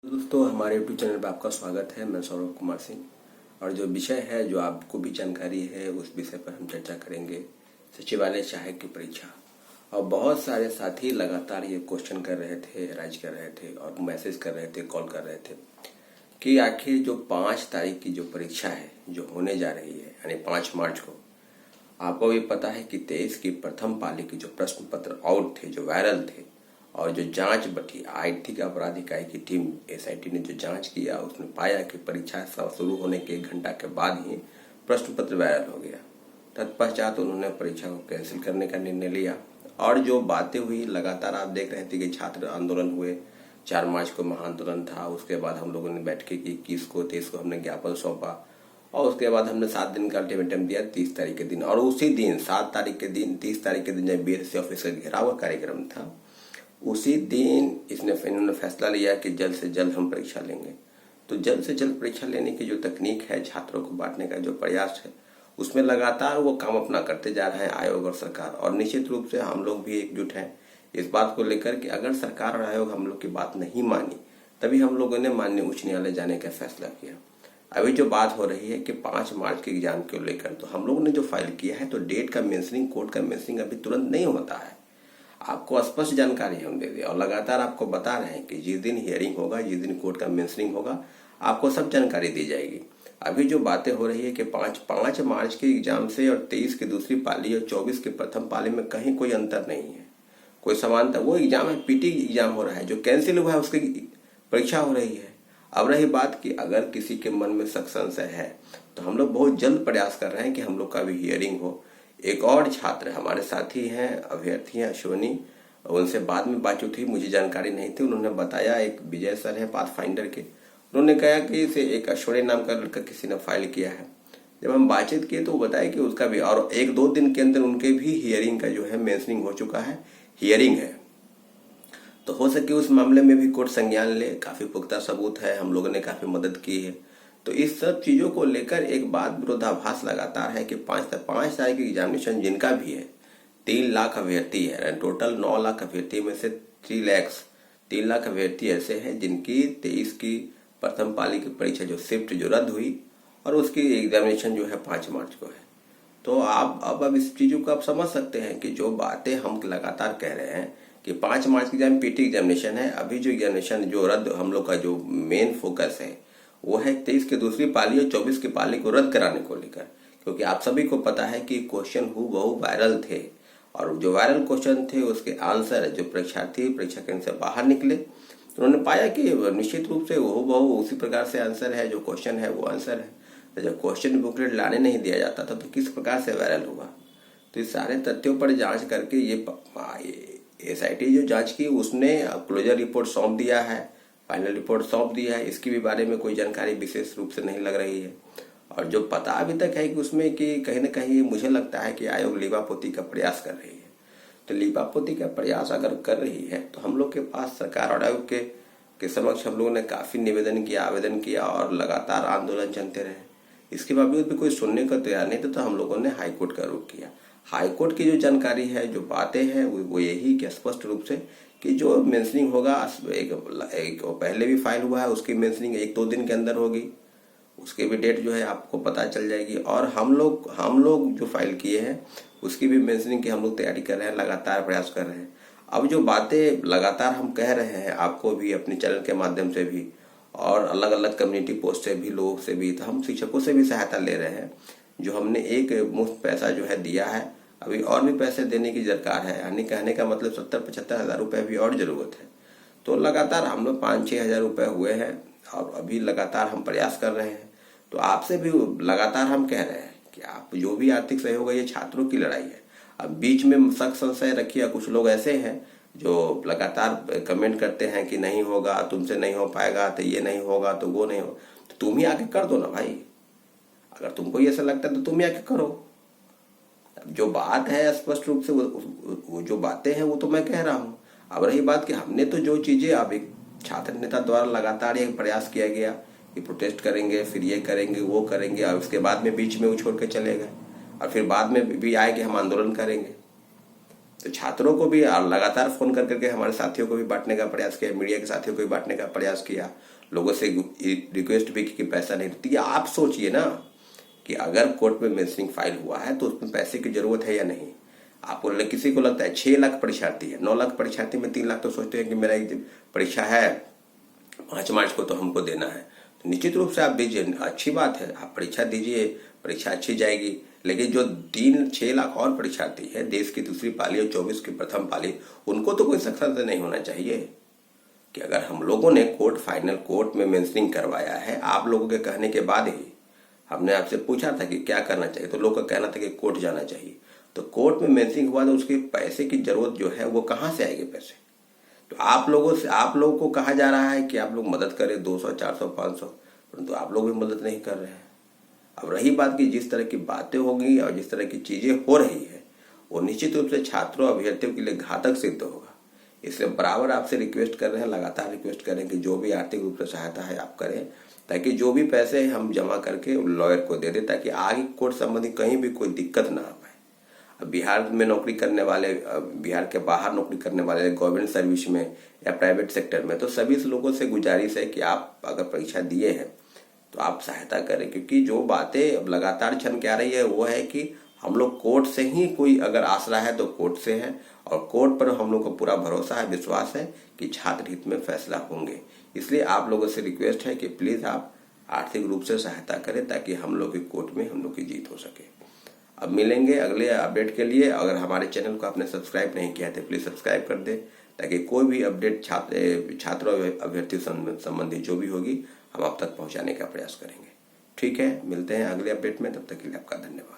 दोस्तों, हमारे YouTube channel पर आपका स्वागत है। मैं सौरभ कुमार सिंह, और जो विषय है, जो आपको भी जानकारी है, उस विषय पर हम चर्चा करेंगे। सचिवालय सहायक की परीक्षा। और बहुत सारे साथी लगातार ये क्वेश्चन कर रहे थे, राइज कर रहे थे और मैसेज कर रहे थे, कॉल कर रहे थे कि आखिर जो 5 तारीख की जो परीक्षा है, जो होने जा रही है, यानी 5 मार्च को, आपको भी पता है कि 23 की प्रथम पाली के जो प्रश्न पत्र आउट थे, जो वायरल थे, और जो जांच बटी आर्थिक अपराध इकाई की टीम एसआईटी ने जो जांच किया, उसने पाया कि परीक्षा शुरू होने के 1 घंटा के बाद ही प्रश्न पत्र वायरल हो गया। तत्पश्चात उन्होंने परीक्षा को कैंसिल करने का निर्णय लिया। और जो बातें हुई, लगातार आप देख रहे थे कि छात्र आंदोलन हुए। 4 मार्च को महाआंदोलन था, उसके बाद हम लोगों ने बैठकें की। 21 को 23 को हमने ज्ञापन सौंपा, और उसके बाद हमने 7 दिन का अल्टीमेटम दिया 30 तारीख के दिन। और उसी दिन 7 तारीख के दिन, 30 तारीख के दिन जब बीएससी ऑफिस का घेराव कार्यक्रम था, उसी दिन इन्होंने फैसला लिया कि जल्द से जल्द हम परीक्षा लेंगे। तो जल्द से जल्द परीक्षा लेने की जो तकनीक है, छात्रों को बांटने का जो प्रयास है, उसमें लगातार वो काम अपना करते जा रहे हैं आयोग और सरकार। और निश्चित रूप से हम लोग भी एकजुट हैं इस बात को लेकर कि अगर सरकार और आयोग हम लोग की बात नहीं मानी, तभी हम लोगों ने माननीय उच्च न्यायालय जाने का फैसला किया। अभी जो बात हो रही है कि 5 मार्च के एग्जाम को लेकर, तो हम लोगों ने जो फाइल किया है, तो डेट का मेंशनिंग, कोर्ट का मेंशनिंग अभी तुरंत नहीं होता है। आपको स्पष्ट जानकारी हम दे दें, और लगातार आपको बता रहे हैं कि जिस दिन हियरिंग होगा, जिस दिन कोर्ट का मेंशनिंग होगा, आपको सब जानकारी दी जाएगी। अभी जो बातें हो रही है कि 5 मार्च के एग्जाम से और 23 की दूसरी पाली और 24 की प्रथम पाली में कहीं कोई अंतर नहीं है, कोई समानता। वो एग्जाम है, पीटी एग्जाम हो रहा है, जो कैंसिल हुआ है उसकी परीक्षा हो रही है। अब रही बात कि अगर किसी के मन में शक संशय है, तो हम लोग बहुत जल्द प्रयास कर रहे हैं कि हम लोग का भी हियरिंग हो। एक और छात्र हमारे साथी हैं, अभ्यर्थी हैं, अश्विनी, उनसे बाद में बातचीत हुई, मुझे जानकारी नहीं थी। उन्होंने बताया, एक विजय सर है पाथफाइंडर के, उन्होंने कहा कि इसे एक अश्विनी नाम का लड़का किसी ने फाइल किया है। जब हम बातचीत किए तो वो बताया कि उसका भी, और 1-2 दिन के अंदर उनके भी हियरिंग का जो है मेंशनिंग हो चुका है, हियरिंग है। तो हो सके उस मामले में भी कोर्ट संज्ञान ले। काफी पुख्ता सबूत है, हम लोगों ने काफी मदद की है। तो इस सब चीजों को लेकर एक बात विरोधाभास लगातार है कि 5 तारीख की एग्जामिनेशन जिनका भी है, 3 लाख अभ्यर्थी है, टोटल 9 लाख अभ्यर्थी में से 3 लाख अभ्यर्थी ऐसे हैं जिनकी 23 की प्रथम पाली की परीक्षा जो शिफ्ट जो रद्द हुई, और उसकी एग्जामिनेशन जो है 5 मार्च को है। तो आप अब इस चीजों को आप समझ सकते हैं कि जो बातें हम लगातार कह रहे हैं कि 5 मार्च की एग्जाम पीटी एग्जामिनेशन है। अभी जो एग्जामिनेशन जो रद्द, हम लोग का जो मेन फोकस है, वो है 23 की दूसरी पाली और 24 की पाली को रद्द कराने को लेकर। क्योंकि आप सभी को पता है कि क्वेश्चन हूबहू वायरल थे, और जो वायरल क्वेश्चन थे उसके आंसर जो परीक्षार्थी परीक्षा केंद्र से बाहर निकले, उन्होंने पाया कि निश्चित रूप से हूबहू उसी प्रकार से आंसर है, जो क्वेश्चन है वो आंसर है। तो जब क्वेश्चन बुकलेट लाने नहीं दिया जाता था, तो किस प्रकार से वायरल हुआ? तो इस सारे तथ्यों पर जांच करके ये एसआईटी जो जांच की, उसने क्लोजर रिपोर्ट सौंप दिया है, फाइनल रिपोर्ट सौंप दिया है। इसकी भी बारे में कोई जानकारी विशेष रूप से नहीं लग रही है। और जो पता अभी तक है कि उसमें कि कहीं न कहीं मुझे लगता है कि आयोग लीपापोती का प्रयास कर रही है। तो लीपापोती का प्रयास अगर कर रही है, तो हम लोग के पास सरकार और आयोग के समक्ष हम लोगों ने काफी निवेदन किया, आवेदन किया, और लगातार आंदोलन चलते रहे। इसके बावजूद भी कोई सुनने को तैयार नहीं था, तो हम लोगों ने हाईकोर्ट का रुख किया। हाईकोर्ट की जो जानकारी है, जो बातें हैं, वो यही कि स्पष्ट रूप से कि जो मेंशनिंग होगा, एक पहले भी फाइल हुआ है, उसकी मेंशनिंग 1-2 दिन के अंदर होगी। उसकी भी डेट जो है आपको पता चल जाएगी। और हम लोग जो फाइल किए हैं, उसकी भी मेंशनिंग की हम लोग तैयारी कर रहे हैं, लगातार प्रयास कर रहे हैं। अब जो बातें लगातार हम कह रहे हैं, आपको भी अपने चैनल के माध्यम से भी, और अलग अलग कम्युनिटी पोस्ट से भी, लोगों से भी, तो हम शिक्षकों से भी सहायता ले रहे हैं। जो हमने एक मुफ्त पैसा जो है दिया है, अभी और भी पैसे देने की दरकार है, यानी कहने का मतलब 70-75 हजार रुपए भी और जरूरत है। तो लगातार हम लोग 5-6 हजार रुपए हुए हैं, और अभी लगातार हम प्रयास कर रहे हैं। तो आपसे भी लगातार हम कह रहे हैं कि आप जो भी आर्थिक सहयोग है, ये छात्रों की लड़ाई है। अब बीच में शक संशय रखिए। कुछ लोग ऐसे हैं जो लगातार कमेंट करते हैं कि नहीं होगा, तुमसे नहीं हो पाएगा, तो ये नहीं होगा, तो वो नहीं हो, तो तुम ही आके कर दो ना भाई। अगर तुमको ऐसा लगता है तो तुम ही आके करो। जो बात है स्पष्ट रूप से वो जो बातें हैं, वो तो मैं कह रहा हूं। अब रही बात कि हमने तो जो चीजें, अब एक छात्र नेता द्वारा लगातार ये प्रयास किया गया कि प्रोटेस्ट करेंगे, फिर ये करेंगे, वो करेंगे, और उसके बाद में बीच में वो छोड़ के चले गए, और फिर बाद में भी आए कि हम आंदोलन करेंगे। तो छात्रों को भी लगातार फोन कर करके हमारे साथियों को भी बांटने का प्रयास किया, मीडिया के साथियों को भी बांटने का प्रयास किया, लोगों से रिक्वेस्ट भी की कि पैसा नहीं देती। आप सोचिए ना कि अगर कोर्ट में मेंशनिंग फाइल हुआ है तो उसमें पैसे की जरूरत है या नहीं। आपको किसी को लगता है 6 लाख परीक्षार्थी है, 9 लाख परीक्षार्थी में 3 लाख तो सोचते हैं कि मेरा एक परीक्षा है 5 मार्च को तो हमको देना है, तो निश्चित रूप से आप दीजिए, अच्छी बात है, आप परीक्षा दीजिए, परीक्षा अच्छी जाएगी। लेकिन जो 6 लाख और परीक्षार्थी है, देश की दूसरी पाली और 24 की प्रथम पाली, उनको तो कोई सख्त नहीं होना चाहिए कि अगर हम लोगों ने फाइनल कोर्ट में मेंशनिंग करवाया है, आप लोगों के कहने के बाद ही हमने आपसे पूछा था कि क्या करना चाहिए, तो लोग का कहना था कि कोर्ट जाना चाहिए। तो कोर्ट में मेंशनिंग हुआ तो उसके पैसे की जरूरत जो है वो कहाँ से आएगी पैसे? तो आप लोगों को कहा जा रहा है कि आप लोग मदद करें 200, 400, 500, परंतु आप लोग भी मदद नहीं कर रहे हैं। अब रही बात कि जिस तरह की बातें होंगी और जिस तरह की चीजें हो रही है वो निश्चित रूप से छात्रों अभ्यर्थियों के लिए घातक सिद्ध होगा। इसलिए बराबर आपसे रिक्वेस्ट कर रहे हैं, लगातार रिक्वेस्ट कर रहे हैं कि जो भी आर्थिक रूप से सहायता है आप करें, ताकि जो भी पैसे हम जमा करके लॉयर को दे दे, ताकि आगे कोर्ट संबंधी कहीं भी कोई दिक्कत ना आ पाए। अब बिहार में नौकरी करने वाले, बिहार के बाहर नौकरी करने वाले गवर्नमेंट सर्विस में या प्राइवेट सेक्टर में, तो सभी लोगों से गुजारिश है कि आप अगर परीक्षा दिए हैं तो आप सहायता करें, क्योंकि जो बातें अब लगातार छन के आ रही है वो है कि हम लोग कोर्ट से ही कोई अगर आसरा है तो कोर्ट से है, और कोर्ट पर हम लोग को पूरा भरोसा है, विश्वास है कि छात्र हित में फैसला होंगे। इसलिए आप लोगों से रिक्वेस्ट है कि प्लीज आप आर्थिक रूप से सहायता करें ताकि हम लोग की कोर्ट में हम लोग की जीत हो सके। अब मिलेंगे अगले अपडेट के लिए। अगर हमारे चैनल को आपने सब्सक्राइब नहीं किया है तो प्लीज सब्सक्राइब कर दे, ताकि कोई भी अपडेट छात्रों अभ्यर्थी संबंधी जो भी होगी हम आप तक पहुंचाने का प्रयास करेंगे। ठीक है, मिलते हैं अगले अपडेट में, तब तक के लिए आपका धन्यवाद।